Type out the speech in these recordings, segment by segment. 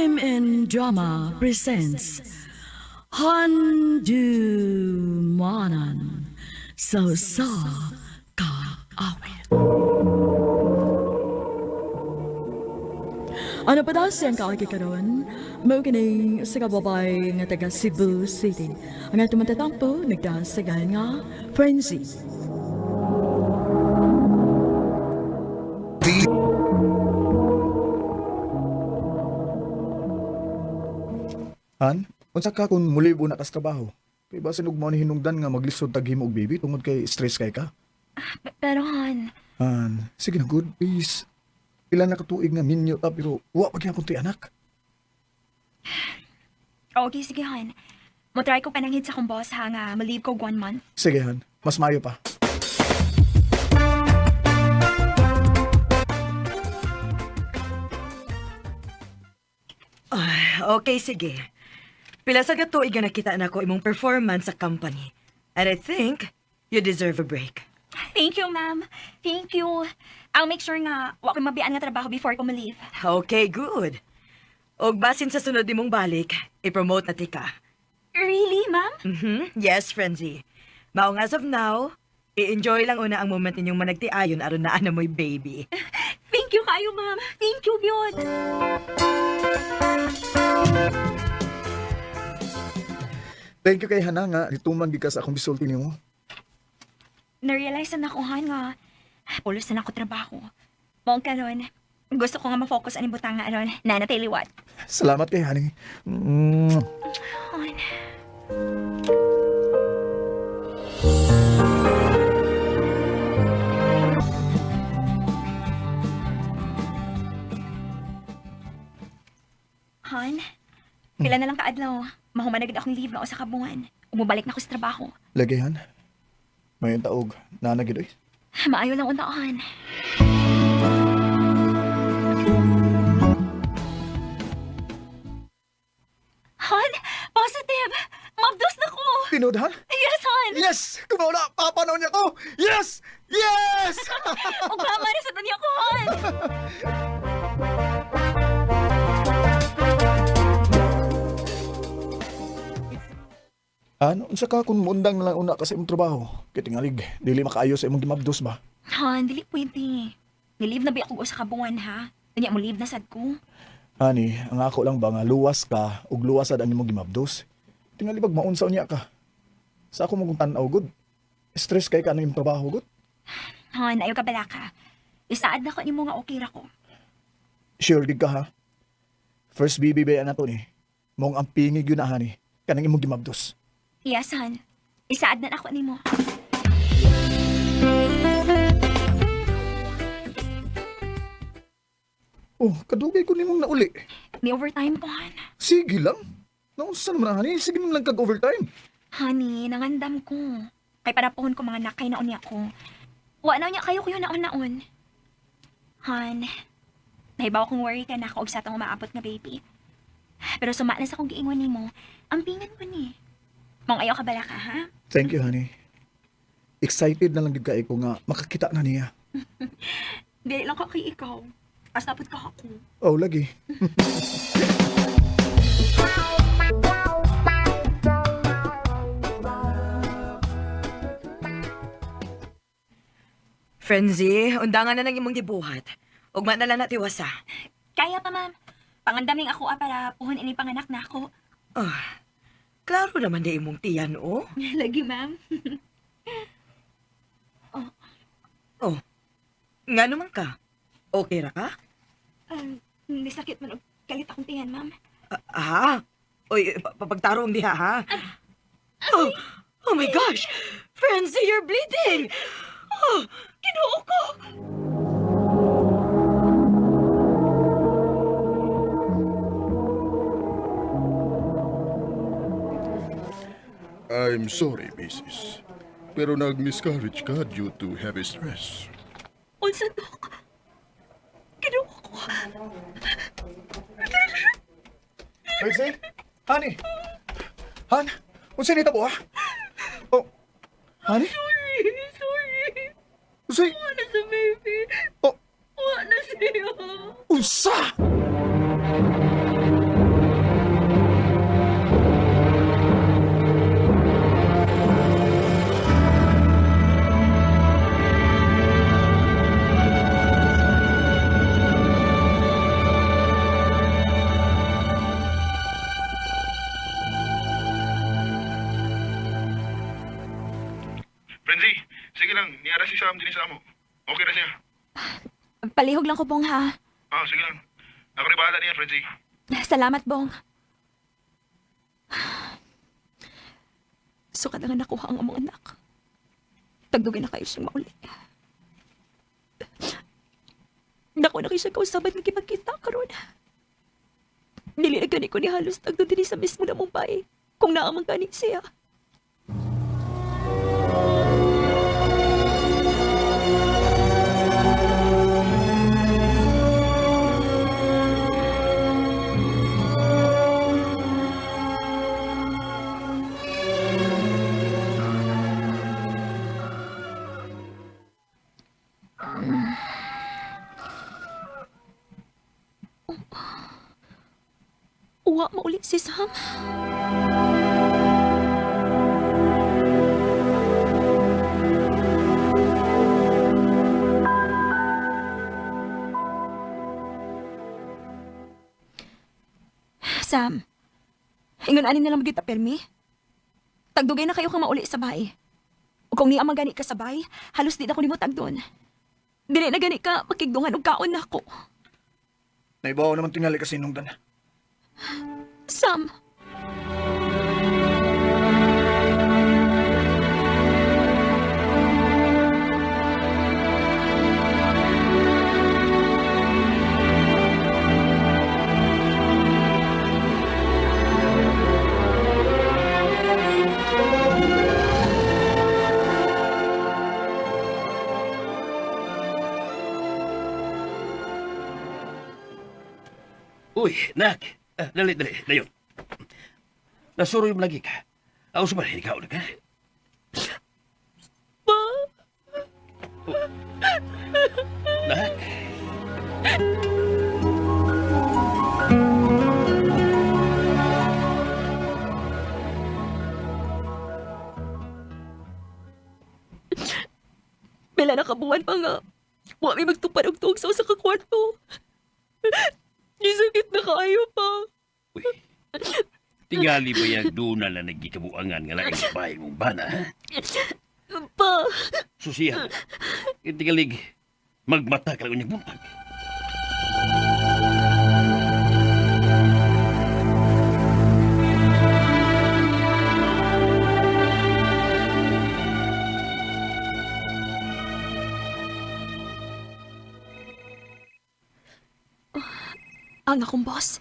RMN Drama presents Handumanan Sa Kaawit. Ano pa daw siyang kakikaroon? Maukining sa kababay nga taga Cebu City. Ang atong matatampo, nagdasagan nga Frenzy. Han, unsa ka kung mulibo na kas trabaho? Kay basin ug mao ni hinungdan nga maglisod tag himo og baby tungod kay stress kay ka. Pero Han, Han, sige na good, please. Pila na katuig nga minyo ta pero wa pa gyapon ti anak. okay sige Han. Mo-try ko pananghid sa kong boss ha nga ma-leave ko 1 month. Sige Han, mas mayo pa. Okay, sige. Pila sa gatuig nga nakita na ko imong performance sa company. And I think you deserve a break. Thank you, ma'am. Thank you. I'll make sure nga wa ko mabian nga trabaho before ko ma-leave. Okay, good. Og basin sa sunod nimong balik, i-promote na tika. Really, ma'am? Yes, Frenzy. Maong as of now, i-enjoy lang una ang moment ninyong managtiayon aron na mo'y baby. Thank you kayo, ma'am. Thank you, gyud. Thank you kay Hana nga nituman gid ka sa akong bisulti nimo. Na-realize na ako, Han, nga pulos na ako trabaho. Mong karon, gusto ko nga ma-focus ang ibutang nga aron na natiliwat. Salamat kay Hani. Han. Han, pila na lang kaadlaw. Mahumanagad akong leave na o sa kabungan. Umubalik na ako sa trabaho. Lagi Han. Mayon taog, nanagid oy. Maayo lang untaan. Han, positive! Mabdos na ko! Tinod Han? Yes, Han! Yes! Kumaw na! Papanaw niya ko! Yes! Yes! Ug mama na sa dunya ko, Han! Han, unsa ka kung muundang na lang una ka sa imong trabaho? Kay tingalig, dili makaayo sa imong gimabdos ba? Han, dili pwede. Nilive na ba ako sa kabungan, ha? Kanya mo live na sad ko. Hani, ang ako lang ba nga luwas ka ug luwasad ang imong gimabdos? Tingali pag maunsaw niya ka. Sa ako mong tanaw gud. Stress kay ka ng imong trabaho gud. Han, ayaw ka bala ka. Isaad na ko ni mo nga okay ra ko. Sure gid ka ha. First BBB na to ni. Mong ang pingig yun na hani. Kanang imong gimabdos. Yes, Han. Isaad na ako ni mo. Oh, kadugay ko nimong nauli. May overtime po, Han. Sige lang. Naunsa naman hani, sige man lang kag overtime. Honey, nangandam ko. Kay para pohon ko mga nakay naon niya ko. Wa na niya kayo kuyo naon-naon. Han, nahibaw kong worry ka na ako og sa atong umaabot nga baby. Pero sumala sa kong giingon nimo, ang pingan ko ni. Mong ayaw ka bala ka, ha? Thank you, honey. Excited na lang gid kay ko nga makakita na niya. Dili lang ka kay ikaw. As napod ka ako. Oh, lagi. Frenzy, undangan na lang imong gibuhat. Ugma na lang na tiwasa. Kaya pa, ma'am. Pangandaming ako para puhon ini panganak na ako. Klaro naman di imong tiyan, oh. Lagi, ma'am. Oh, nga naman ka. Okay ra ka? Nisakit man og kalit akong tiyan, ma'am. Oy, papagtarong diha, ha? Oh my gosh! Frenzy, you're bleeding! Oh, kinuo ko! I'm sorry, Mrs. Pero nag-miscarriage ka due to heavy stress. Unsa, Dok? Kinuo ko. Mercy? Honey? Han? Unsa ni tabo ha? Oh. Honey? Sorry. Unsay? Wala sa baby. Oh. Wala siya. Unsa? Frenzy, sige lang, niyara si Sam din sa amo. Okay na siya. Palihog lang ko, Bong, ha? Ah, sige lang. Ako rin bahala niya, Frenzy. Salamat, Bong. Sukat lang nga nakuha ang among anak. Tagdugin na kayo siyang mauli. Naku na kayo siya kausaban ng kipagkita karon. Dili na gani ko ni halos tagdo diri sa mismo na mong bae. Kung naamang gani siya. Uwa mo ulit si Sam. Sam, ingon ani na lang magita permi. Tagdugay na kayo kang mauli sa bahay. O kung ni amang gani ka sa bahay, halos di na ko nimo tagdon. Dili na gani ka makigdungan og kaon nako. Naibaw naman tingali kasi nungdan. Sam, Uy, nak. Dali. Dayon. Nasuroy mo lagi ka. Ako sa bahay, ikaw na ka. Nak. pila na kabuwan pa nga. Wa may magtupad og tugso sa kakwarto. Gisakit na kayo pa. Uy. Tingali ba yung duna na nagkikabuangan nga laing bahay mong bana, ha? Pa, Susiyan. Tingalig. Magmata ka lang unyang buntag. ang akong boss.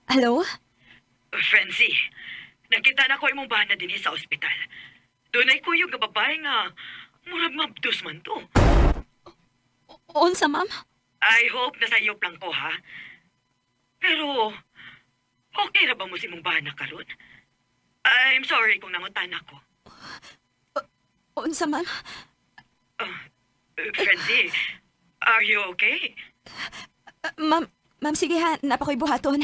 Hello? Frenzy, nakita na ko imong bana din sa ospital. Doon ay kuyog nga babae nga. Murag mabdos man to. Unsa, ma'am? I hope na sayop lang ko, ha? Pero, okay ra ba mo si mong bana karon? I'm sorry kung nangutan ako. Unsa, ma'am? Frenzy, are you okay? Ma'am, sige ha. Napa ko'y buhaton.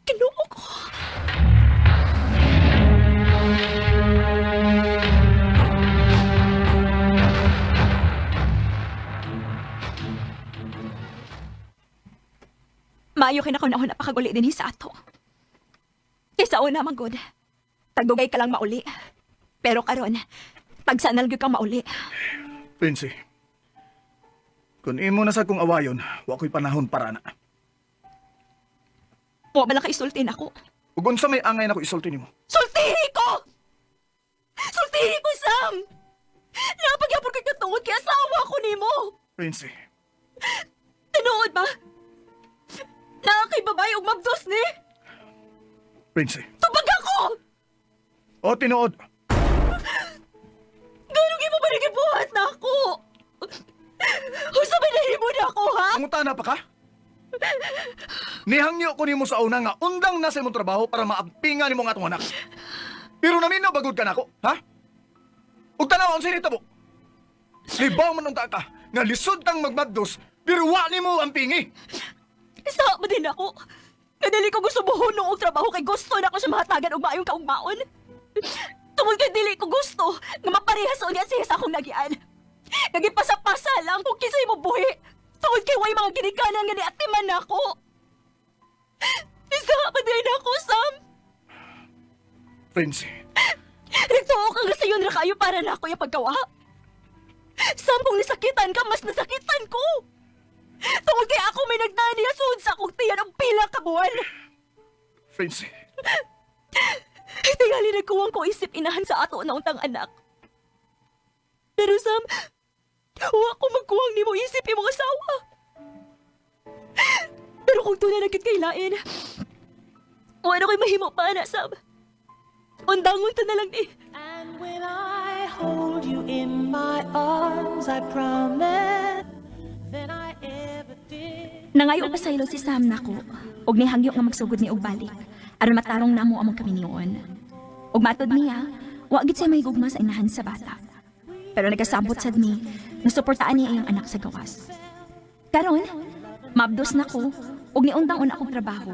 Kinuo ko. Maayo kinakaunahon na pakaguli din sa ato. Kaysa una manggod, tagdugay ka lang mauli. Pero karon, pagsanal gyud kang mauli. Prinsy, kung imo na sa kong awayon, wa ko'y panahon para na. Wa ba lang ka isultin ako? Ug unsa may angay na ko isulti nimo? Sultihi ko! Sultihi ko, Sam! Napagyapon ka katungod kaya asawa ko nimo! Prinsy, Tinuod ba? Nakakay babae og mabdos ni? Prinsy. Tubag ako! O tinuod, Ganong mo ba nagibuhat na ako? Usa ba nahimo na ako, ha? angutana pa ka? Nihangyo ko nimo sa una nga undang na sa imong trabaho para maabpingan nimo nga atong anak. Pero naminaw bagod ka nako, ha? Ug tanaw ang sinitabo. Libaw man unta ka nga lisod kang magmaddos pero wa nimo ang pingi. Isa ba din ako? Kadali ko gusto buhunong og trabaho kay gusto na ko sa mahatagan og maayong kaugmaon. Tungod kay dili ko gusto nga maparehas unya siya sa akong nagian. Nagipasa-pasa lang kung kisay mo buhi. Tungod kay way mga ginikanan nga niatiman ako. Isa ba din ako, Sam? Prinsy, Nagtuo ka nga sayon ra kayo para na ako yung pagkawa. Sampung nasakitan ka, mas nasakitan ko. Tungod kay ako may nagdaniasud sa akong tiyan ang pila ka buwan. Francie, Tingali nagkuwang ko isip inahan sa ato na untang anak. Pero Sam, huwa ko magkuwang ni mo isip imong asawa. Pero kung tunay na kailain, wala ko'y mahimo pa na, Sam. Undangon ta na lang ni. And when I hold you in my arms, I promise that I ever did. Nangayo pa saylo si Sam nako, og nihangyo nga magsugod ni og balik, aron matarong namo among kami niyon. Og matod niya, wa gid siya may gugma sa inahan sa bata. Pero nagkasabot sad ni, nasuportaan niya iyang anak sa gawas. Karon, mabdos nako, og niundang-un akong trabaho,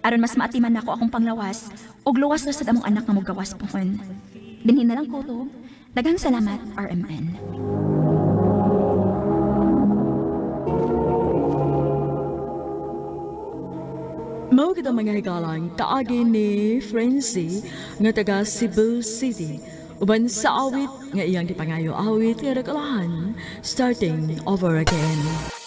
aron mas maatiman nako akong panglawas, og luwas na sad among anak nga mogawas pohon. Dinhin na lang ko to. Daghang salamat, RMN. Mao kita mga higalang kaagi ni Francie nga taga Cebu City. Uban sa awit nga iyang gipangayo awit nga nagalahan, Starting Over Again.